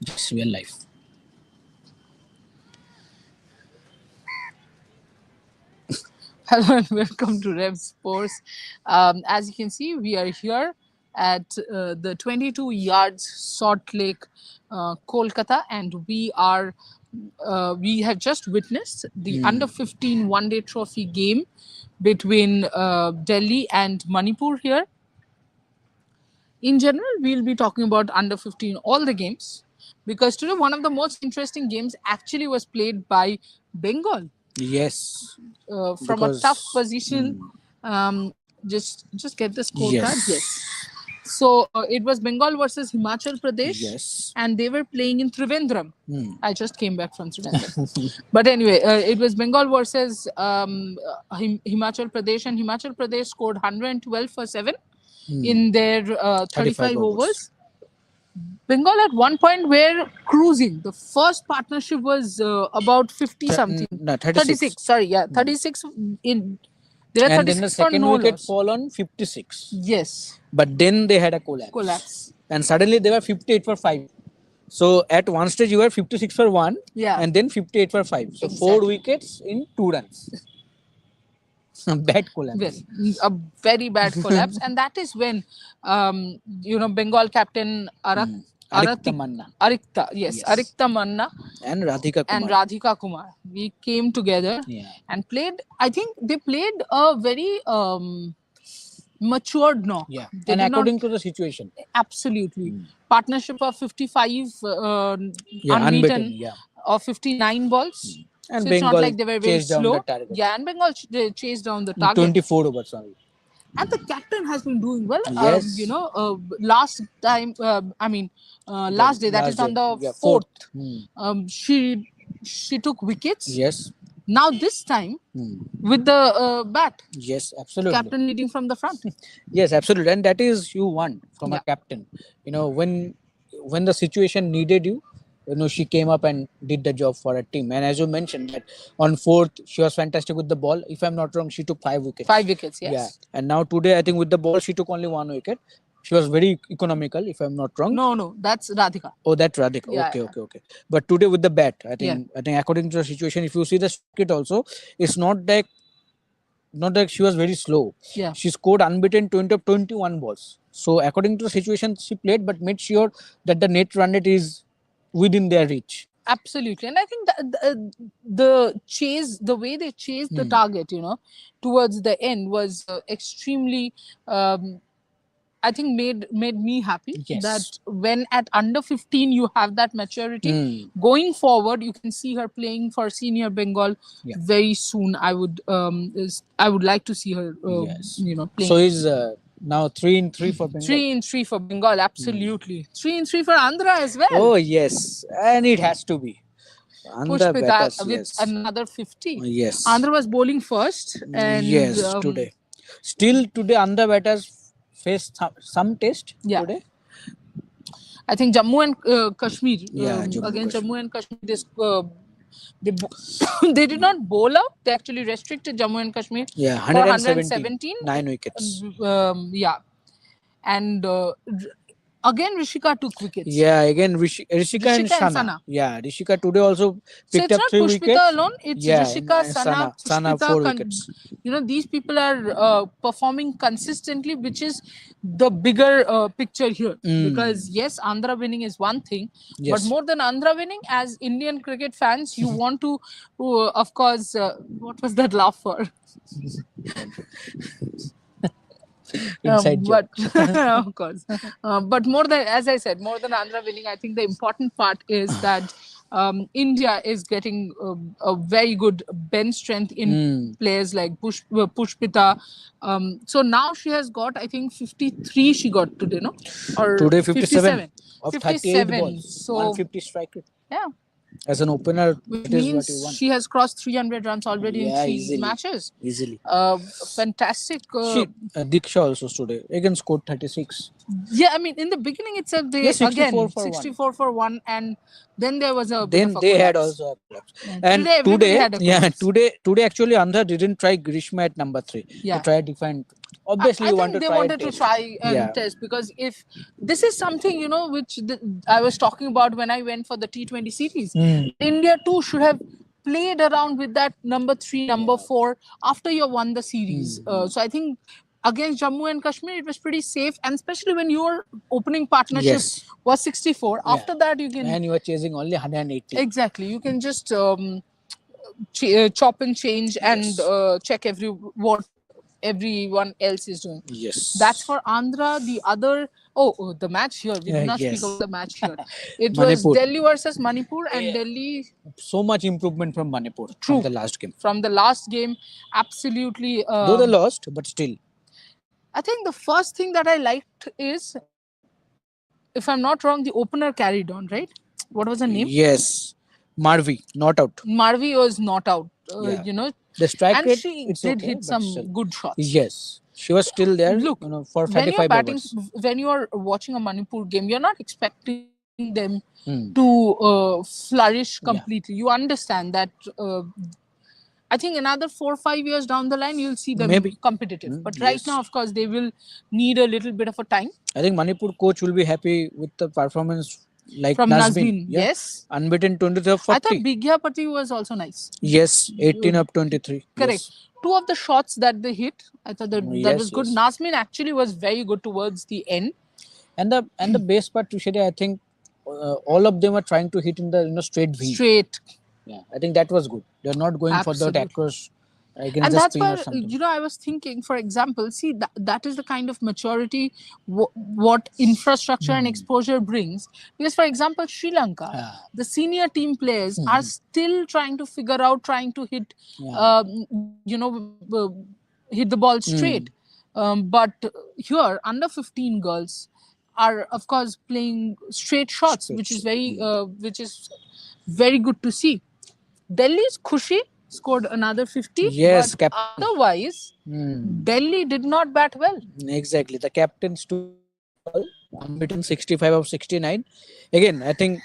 Just real life. Hello and welcome to Rev Sports. As you can see, we are here at the 22 yards Salt Lake, Kolkata, and we have just witnessed the under 15 one-day trophy game between Delhi and Manipur here. In general, we'll be talking about under 15 all the games because today one of the most interesting games actually was played by Bengal Yes. from a Because- tough position. Just get the scorecard. Yes. Yes. So it was Bengal versus Himachal Pradesh. Yes. And they were playing in Trivandrum. I just came back from Trivandrum. Hmm. But anyway, it was Bengal versus Himachal Pradesh, and Himachal Pradesh scored 112 for 7 in their 35 overs. Bengal at one point were cruising. The first partnership was about 50 something. No, 36. Sorry, yeah, 36 in. There are And then 36 the for second no wicket loss. fall on 56. Yes, But then they had a collapse. And suddenly they were 58 for 5. So at one stage you were 56 for 1 Yeah. and then 58 for 5. So 4 Exactly. wickets in 2 runs. Bad collapse. Well, a very bad collapse, and that is when Bengal captain Arikta Manna Arikta, yes, Yes. Arikta Manna and Radhika Kumar. and Radhika Kumar. We came together Yeah. and played. I think they played a very matured knock. Yeah. They And did not- according to the situation. absolutely partnership of 55 Yeah, unbeaten Yeah. of 59 balls. And So Bengal it's not like they were very chased down slow. the target. Yeah, and Bengal chased down the In target. 24 overs only. And the captain has been doing well. Yes. Last time, last day, that last is on day, the yeah, 4th. Hmm. She took wickets. Yes. Now this time Hmm. with the bat, Yes, absolutely. captain leading from the front. Yes, absolutely. And that is you want from Yeah. a captain. When the situation needed you, she came up and did the job for a team. And as you mentioned that on 4th, she was fantastic with the ball. If I'm not wrong, she took 5 wickets. 5 wickets, yes. Yeah. And now today, I think with the ball, she took only 1 wicket. She was very economical, if I'm not wrong. No, that's Radhika. Oh, that's Radhika. Yeah, Okay. But today with the bat, I think according to the situation, if you see the wicket also, it's not like she was very slow. Yeah. She scored unbeaten 20 of 21 balls. So according to the situation, she played, but made sure that the net run rate is within their reach. Absolutely, and I think the way they chased the target, towards the end was extremely. I think made me happy. Yes. That when at under 15 you have that maturity. Hmm. Going forward, you can see her playing for senior Bengal Yeah. very soon. I would like to see her. Yes. Playing. So is now 3-3 for Bengal. 3-3 for Bengal, absolutely. 3-3 for Andhra as well. Oh yes, and it has to be. Andhra Pushpita batters, with yes. another 50. Yes. Andhra was bowling first, and yes, today. Still today, Andhra batters faced some test Yeah. today. I think Jammu and Kashmir. Yeah, Jammu Against Kashmir. Jammu and Kashmir, they did not bowl out. They actually restricted Jammu and Kashmir Yeah, for 117. 9 wickets. Yeah, and again Rishika took wickets. Yeah, again Rishika and Sana. Yeah, Rishika today also So picked it's up not 3 Pushpita wickets. alone. It's Yeah, Rishika, and Sana, Sana Pushpita, 4 wickets. These people are performing consistently, which is the bigger picture here. Because yes, Andhra winning is one thing, Yes. but more than Andhra winning, as Indian cricket fans, you want to, of course, what was that laugh for? Inside joke. But of course, but more than, as I said, more than Andhra winning, I think the important part is that India is getting a very good bench strength in players like Pushpita. So now she has got, I think, 53 she got today, no? Or Today 57 of 38 57. balls. So 150 strike rate. yeah, As an opener, which that is what you means want. she has crossed 300 runs already Yeah, in 3 easily. matches. Easily. Fantastic. Diksha also today again scored 36. Yeah, I mean, in the beginning itself, they 64 again for 64 for 1, and then there was a bit Then of a they had collapse. also a collapse. And And today everybody today, had a collapse. today actually Andhra didn't try Grishma at number 3. Yeah. They tried different Obviously, I you want think to they try and wanted to test. try and Yeah. test, because if this is something, which I was talking about when I went for the T20 series, India too should have played around with that number 3, number Yeah. 4 after you won the series. So I think against Jammu and Kashmir it was pretty safe, and especially when your opening partnership Yes. was 64. Yeah. After that, you can And you are chasing only 180. exactly you can just chop and change and Yes. check what everyone else is doing. That's Yes. for Andhra. The other, the match here. We did not speak Yes. about the match here. It was Manipur. Delhi versus Manipur, and Delhi, So much improvement from Manipur from true, the last game. from the last game, absolutely. Though they lost, but still. I think the first thing that I liked is, if I'm not wrong, the opener carried on, right? What was her name? Yes. Marvi, not out. Marvi was not out, Yeah. The strike and rate, she it's did okay, hit but still. some good shots. Yes. She was still there, Look, for when you're 35 batting, overs. when you're watching a Manipur game, you're not expecting them Hmm. to flourish Yeah. completely. You understand that. I think another 4 or 5 years down the line, you'll see them Maybe. competitive. But right Yes. now, of course, they will need a little bit of a time. I think Manipur coach will be happy with the performance like From Nazmin. Nazmin, Yeah. yes. Unbeaten 23 of I thought 40. Bigya Pati was also nice. Yes. 18 of 23. Correct. Yes. Two of the shots that they hit, I thought that was Yes, good. yes. Nazmin actually was very good towards the end. And the best part, Tushari, I think all of them are trying to hit in the straight V. Straight. Yeah, I think that was good. They're not going for that Absolutely. across against And the that's spin or where, something. I was thinking, for example, see, that is the kind of maturity what infrastructure and exposure brings. Because, for example, Sri Lanka, Ah. the senior team players are still trying to figure out, trying to hit, Yeah. hit the ball straight. But here, under 15 girls are, of course, playing straight shots, Straight which is very good to see. Delhi's Khushi scored another 50, Yes, but otherwise, Delhi did not bat well. Exactly. The captain stood tall, unbeaten 65 of 69. Again, I think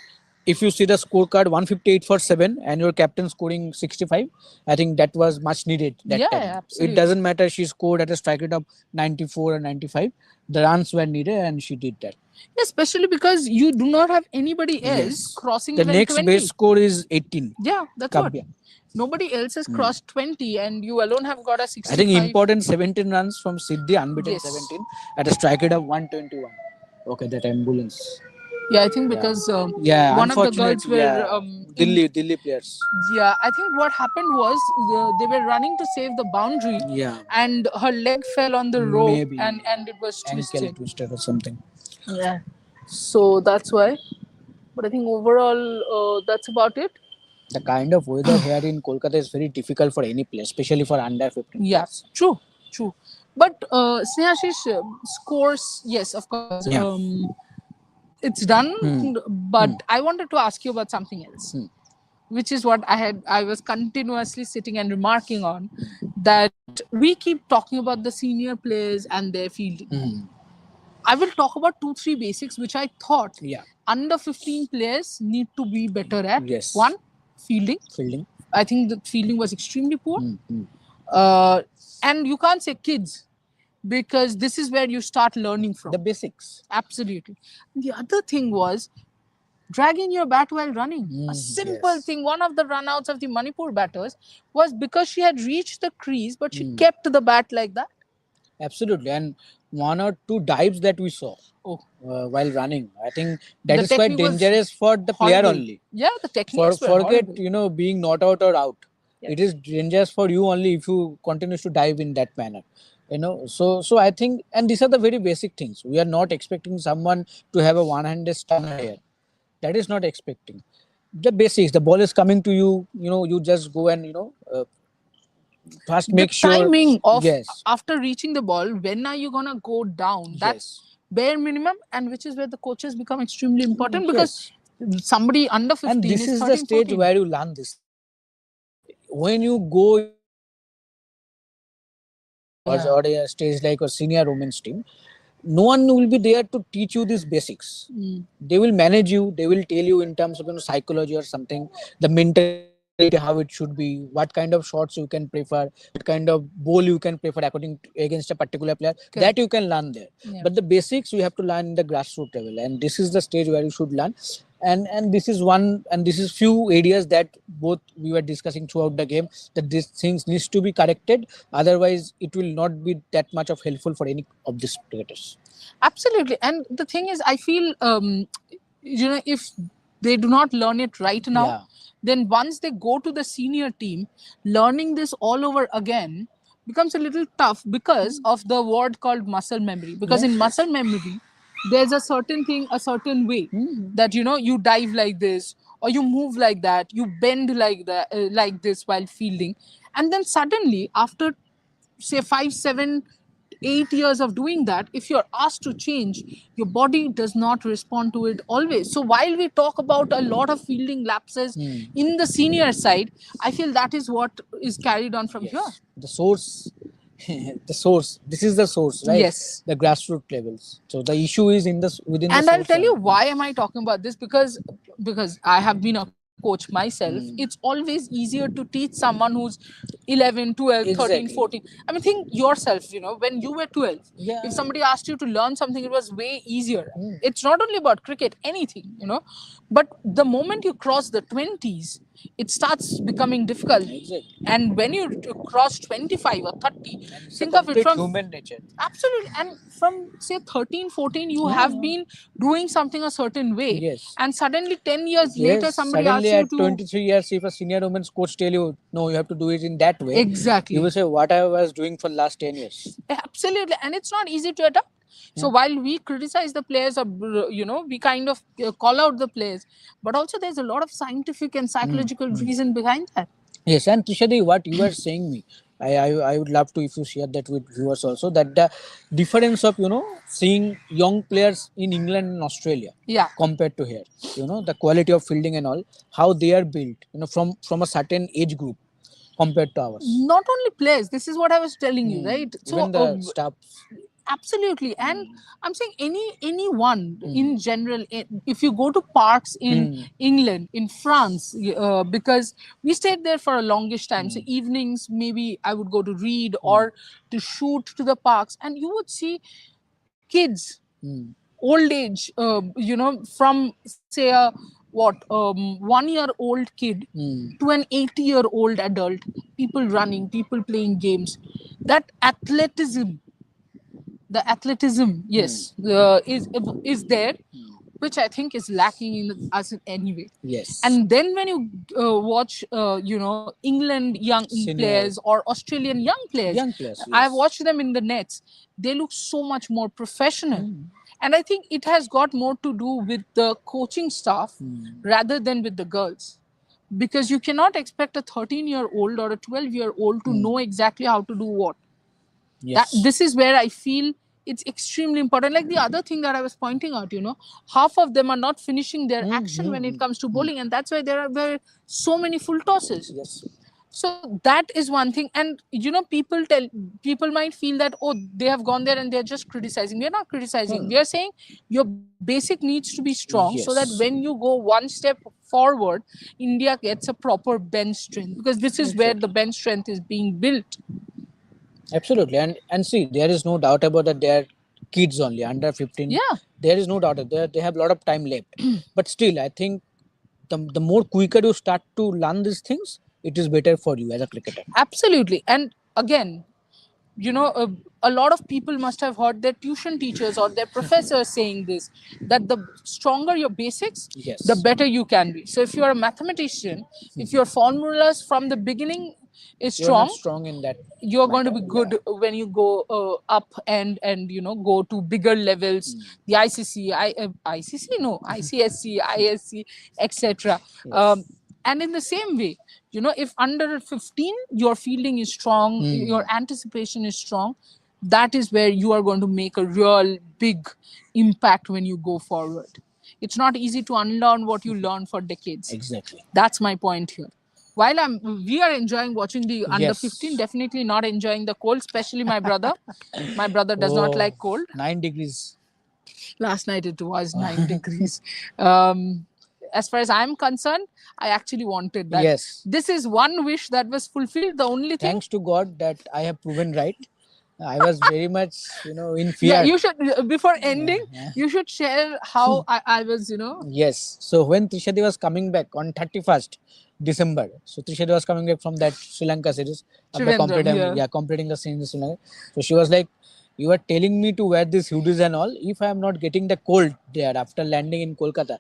if you see the scorecard 158 for 7 and your captain scoring 65, I think that was much needed that Yeah, time. absolutely. It doesn't matter she scored at a strike rate of 94 or 95. The runs were needed and she did that. Yeah, especially because you do not have anybody else crossing The even next 20. base score is 18. Yeah, that's Kabya. what. Nobody else has crossed 20, and you alone have got a 65. I think important 17 runs from Siddhi, unbeaten Yes. 17 at a strike rate of 121. Okay, that ambulance. Yeah, I think because Yeah, one of the unfortunate. girls were Yeah, Delhi players. Yeah, I think what happened was they were running to save the boundary, Yeah, and her leg fell on the rope, maybe and it was ankle twisted. twisted or something. Yeah, so that's why. But I think overall, that's about it. The kind of weather here in Kolkata is very difficult for any player, especially for under 15 Yeah, players. true. But Snehashish, scores, yes, of course. Yeah. It's done, but I wanted to ask you about something else, which is what I was continuously sitting and remarking on, that we keep talking about the senior players and their fielding. I will talk about 2-3 basics which I thought Yeah. under 15 players need to be better at. Yes. One, fielding. Fielding. I think the fielding was extremely poor. And you can't say kids, because this is where you start learning from. The basics. Absolutely. The other thing was dragging your bat while running. A simple thing. One of the runouts of the Manipur batters was because she had reached the crease, but she kept the bat like that. Absolutely. And one or two dives that we saw while running, I think that The is quite technique was dangerous for the player horrible. only. Yeah, the techniques were Forget horrible. being not out or out. Yes. It is dangerous for you only if you continue to dive in that manner. So I think, and these are the very basic things. We are not expecting someone to have a one-handed stunner here. That is not expecting. The basics. The ball is coming to you. You just go and first make The sure. timing of Yes. after reaching the ball, when are you gonna go down? That's bare minimum, and which is where the coaches become extremely important, because somebody under 15 And this is is the 13, stage 14. where you learn this. When you go or a stage like a senior women's team, no one will be there to teach you these basics. They will manage you. They will tell you in terms of psychology or something, the mental mentality how it should be, what kind of shots you can prefer, what kind of ball you can prefer according to, against a particular player. That you can learn there. Yeah. But the basics you have to learn in the grassroots level, and this is the stage where you should learn. And this is one, and this is few areas that both we were discussing throughout the game, that these things needs to be corrected. Otherwise, it will not be that much of helpful for any of these cricketers. Absolutely. And the thing is, I feel, if they do not learn it right now, Yeah. then once they go to the senior team, learning this all over again becomes a little tough because of the word called muscle memory. Because in muscle memory, there's a certain thing, a certain way that, you dive like this, or you move like that, you bend like that, like this while fielding. And then suddenly, after say 5, 7, 8 years of doing that, if you're asked to change, your body does not respond to it always. So while we talk about a lot of fielding lapses in the senior side, I feel that is what is carried on from here. The source, the source. This is the source, right? Yes. The grassroots levels. So the issue is in the within the And source. I'll tell you why am I talking about this, because I have been a coach myself. It's always easier to teach someone who's 11, 12, 13, 14. I mean, think yourself, when you were 12, if somebody asked you to learn something, it was way easier. It's not only about cricket, anything, but the moment you cross the 20s, it starts becoming difficult. And when you cross 25 or 30, think of it from human nature. Absolutely. And from say 13, 14, you have been doing something a certain way. And suddenly 10 years later, somebody asks you at to 23 years, if a senior women's coach tell you, no, you have to do it in that way. Exactly. You will say, what I was doing for the last 10 years. Absolutely. And it's not easy to adapt. So while we criticize the players, or we kind of call out the players, but also there's a lot of scientific and psychological reason behind that. Yes, and Trishadi, what you are saying me, I would love to if you share that with viewers also, that the difference of seeing young players in England and Australia compared to here, the quality of fielding and all, how they are built, from a certain age group compared to ours. Not only players, this is what I was telling you, right? So even the staff. Absolutely. And I'm saying anyone in general, if you go to parks in England, in France, because we stayed there for a longish time, so evenings maybe I would go to read or to shoot to the parks, and you would see kids, old age, from say a 1-year-old kid to an 80-year-old adult, people running, people playing games. That athleticism, yes, is there, which I think is lacking in us in any way. Yes. And then when you watch, England young players or Australian young players, I've watched them in the nets. They look so much more professional. And I think it has got more to do with the coaching staff rather than with the girls. Because you cannot expect a 13-year-old or a 12-year-old to know exactly how to do what. This is where I feel it's extremely important. Like the other thing that I was pointing out, half of them are not finishing their action when it comes to bowling, and that's why there are so many full tosses. So that is one thing. And people might feel that, oh, they have gone there and they're just criticizing. We are not criticizing. We are saying your basic needs to be strong so that when you go one step forward, India gets a proper bench strength, because this is where the bench strength is being built. Absolutely. And see, there is no doubt about that. They are kids only, under 15. There is no doubt that they have a lot of time left. But still, I think the more quicker you start to learn these things, it is better for you as a cricketer. Absolutely. And again, a lot of people must have heard their tuition teachers or their professors saying this, that the stronger your basics, the better you can be. So if you're a mathematician, if your formulas from the beginning is strong in that, you're going to be good when you go up and go to bigger levels, the ICC, ICSC, ISC, etc. And in the same way, if under 15 your fielding is strong, your anticipation is strong, that is where you are going to make a real big impact when you go forward. It's not easy to unlearn what you learned for decades. Exactly. That's my point here. While we are enjoying watching the under 15, definitely not enjoying the cold, especially my brother. My brother does not like cold. 9 degrees. Last night it was 9 degrees. as far as I'm concerned, I actually wanted that. Yes. This is one wish that was fulfilled. The only thing. Thanks to God that I have proven right. I was very much, in fear. Yeah, you should, before ending, you should share how I was, Yes. So when Trishadi was coming back on 31st December, so Trishadi was coming back from that Sri Lanka series after Trivandrum, completing the scene in Sri Lanka. So she was like, "You are telling me to wear these hoodies and all. If I am not getting the cold there after landing in Kolkata,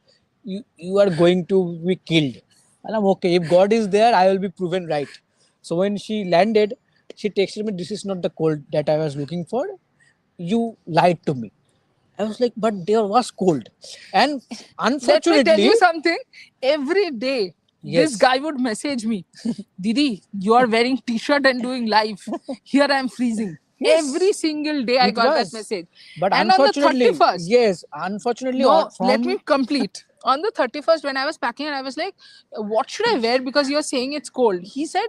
you are going to be killed." And I'm okay. If God is there, I will be proven right. So when she landed, she texted me, "This is not the cold that I was looking for. You lied to me." I was like, but there was cold. And Let me tell unfortunately, you something. Every day, this yes, guy would message me, Didi, you are wearing t-shirt and doing live. Here I am freezing. yes, Every single day I it got that was. message. But And on the unfortunately, 31st, yes, unfortunately, no, let me from complete. On the 31st, when I was packing, and I was like, what should I wear? Because you're saying it's cold. He said,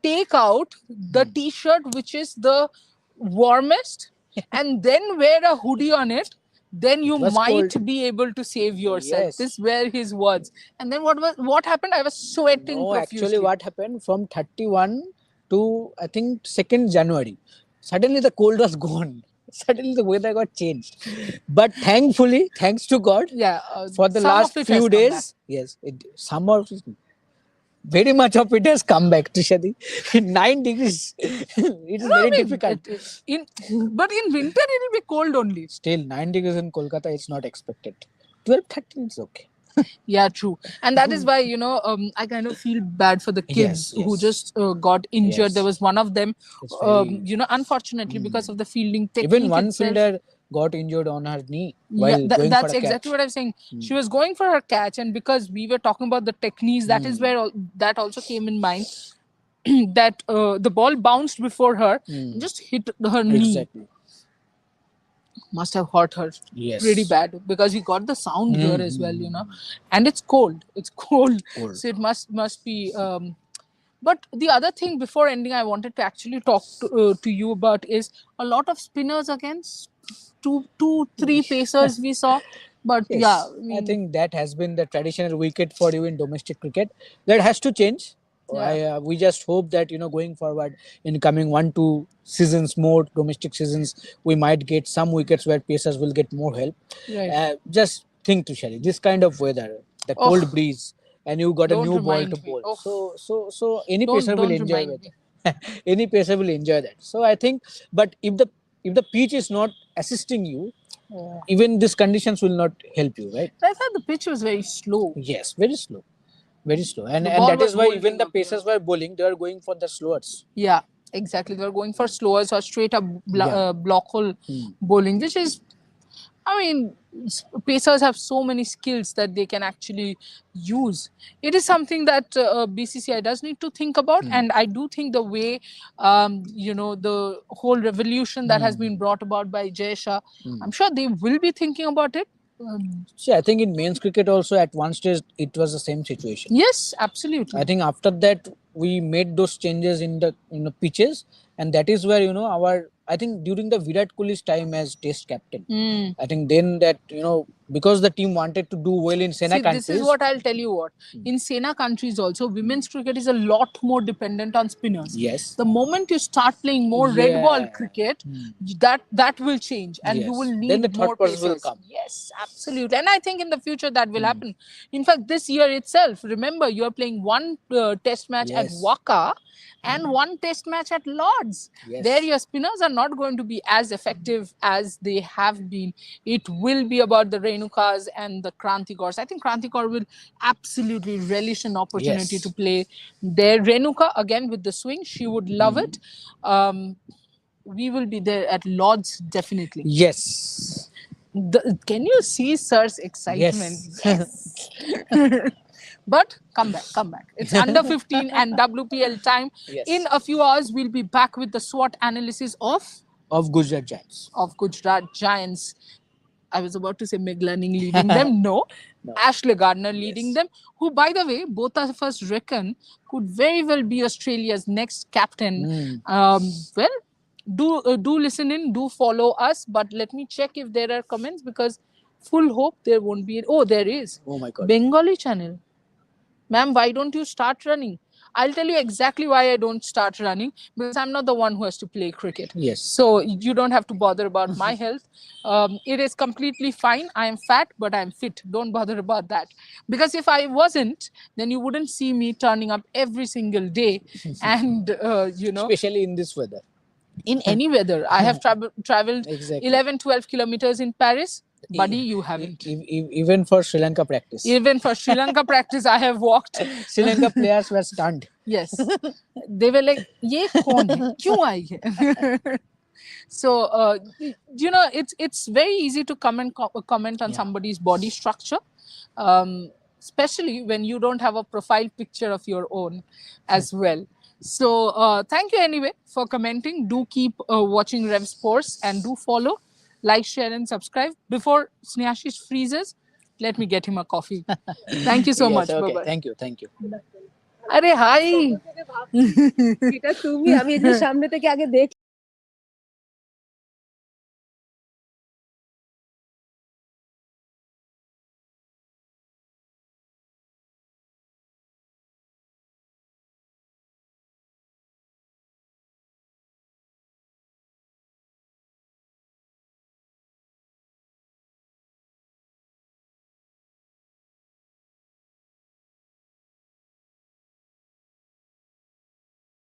take out the t-shirt which is the warmest and then wear a hoodie on it. Then you was might cold. be able to save yourself. Yes. This were his words. And then what happened? I was sweating No, actually, profusely. what happened from 31 to I think 2nd January, suddenly the cold was gone. Suddenly the weather got changed. But thankfully, thanks to God, Yeah, for the some last of it few has come back. days, yes, summer very much of it has come back, Trishadi. 9 degrees. It is No, very I mean, difficult. but in winter it will be cold only. Still, 9 degrees in Kolkata, it's not expected. 12, 13, it's okay. Yeah, true. And that is why, I kind of feel bad for the kids Yes, who yes. just got injured. Yes. There was one of them, It's very. unfortunately, because of the fielding Even technique one itself. fielder got injured on her knee Yeah, while going for that's a exactly catch. what I'm saying. She was going for her catch, and because we were talking about the techniques, that is where that also came in mind. That the ball bounced before her, and just hit her knee. Exactly. Must have hurt her pretty Yes. bad because we got the sound here as well, and it's cold. It's cold, Cold. so it must be. But the other thing before ending, I wanted to actually talk to you about is a lot of spinners against two, three pacers we saw. But yeah, Yes, I think that has been the traditional wicket for you in domestic cricket. That has to change. Yeah. We just hope that going forward in coming 1-2 seasons more domestic seasons, we might get some wickets where pacers will get more help. Right. Just think, Tushari, this kind of weather, the Oh, cold breeze, and you got a don't new ball to remind me. bowl. Oh, So any pacer will don't enjoy remind me. that. Any pacer will enjoy that. So I think, but if the pitch is not assisting you, Yeah. even these conditions will not help you, right? I thought the pitch was very slow. Yes, very slow, very slow, and The and ball that was is why even holding the up, pacers were bowling. They were going for the slowers. Yeah, exactly. They were going for slowers or straight up Yeah. block hole bowling, which is, I mean, pacers have so many skills that they can actually use. It is something that BCCI does need to think about, and I do think the way, the whole revolution that has been brought about by Jay Shah, I'm sure they will be thinking about it. See, I think in men's cricket also at one stage it was the same situation. Yes, absolutely. I think after that we made those changes in the pitches, and that is where our I think during the Virat Kohli's time as Test captain, I think then that because the team wanted to do well in Sena See, this is countries. what I'll tell you what. In Sena countries also, women's cricket is a lot more dependent on spinners. Yes. The moment you start playing more red ball cricket, that will change and you Yes. will Then need the more third person will pacers. come. Yes, absolutely. And I think in the future that will happen. In fact, this year itself, remember, you are playing one test match at Yes. Waka and one test match at Lords. Yes. There your spinners are not going to be as effective as they have been. It will be about the Renukas and the Krantikors. I think Krantikor will absolutely relish an opportunity to play there. Renuka, again with the swing, she would love it. We will be there at Lords, definitely. Yes. Can you see Sir's excitement? Yes. But come back. It's under 15 and WPL time. Yes. In a few hours, we'll be back with the SWOT analysis Of Gujarat Giants. of Gujarat Giants. I was about to say Meg Lanning leading them. No. Ashley Gardner leading them, who, by the way, both of us reckon could very well be Australia's next captain. Do listen in, do follow us. But let me check if there are comments, because full hope there won't be. Oh, there is. Oh my God. Bengali channel. Ma'am, why don't you start running? I'll tell you exactly why I don't start running, because I'm not the one who has to play cricket. Yes. So you don't have to bother about my health. It is completely fine. I am fat, but I'm fit. Don't bother about that. Because if I wasn't, then you wouldn't see me turning up every single day. And, Especially in this weather. in any weather. I have traveled Exactly. 11, 12 kilometers in Paris. Buddy, you haven't. Even for Sri Lanka practice. Even for Sri Lanka practice, I have walked. Sri Lanka players were stunned. Yes. They were like, ye kaun hai? Kyun aayi hai? So, it's very easy to comment on Yeah. somebody's body structure, especially when you don't have a profile picture of your own as well. So, thank you anyway for commenting. Do keep watching Rev Sports and do follow, like, share, and subscribe. Before Snehashish freezes, let me get him a coffee. Thank you so Yes, much. okay. Bye-bye. Thank you. अरे हाय এটা তুমি আমি এই যে সামনে থেকে আগে দেখলাম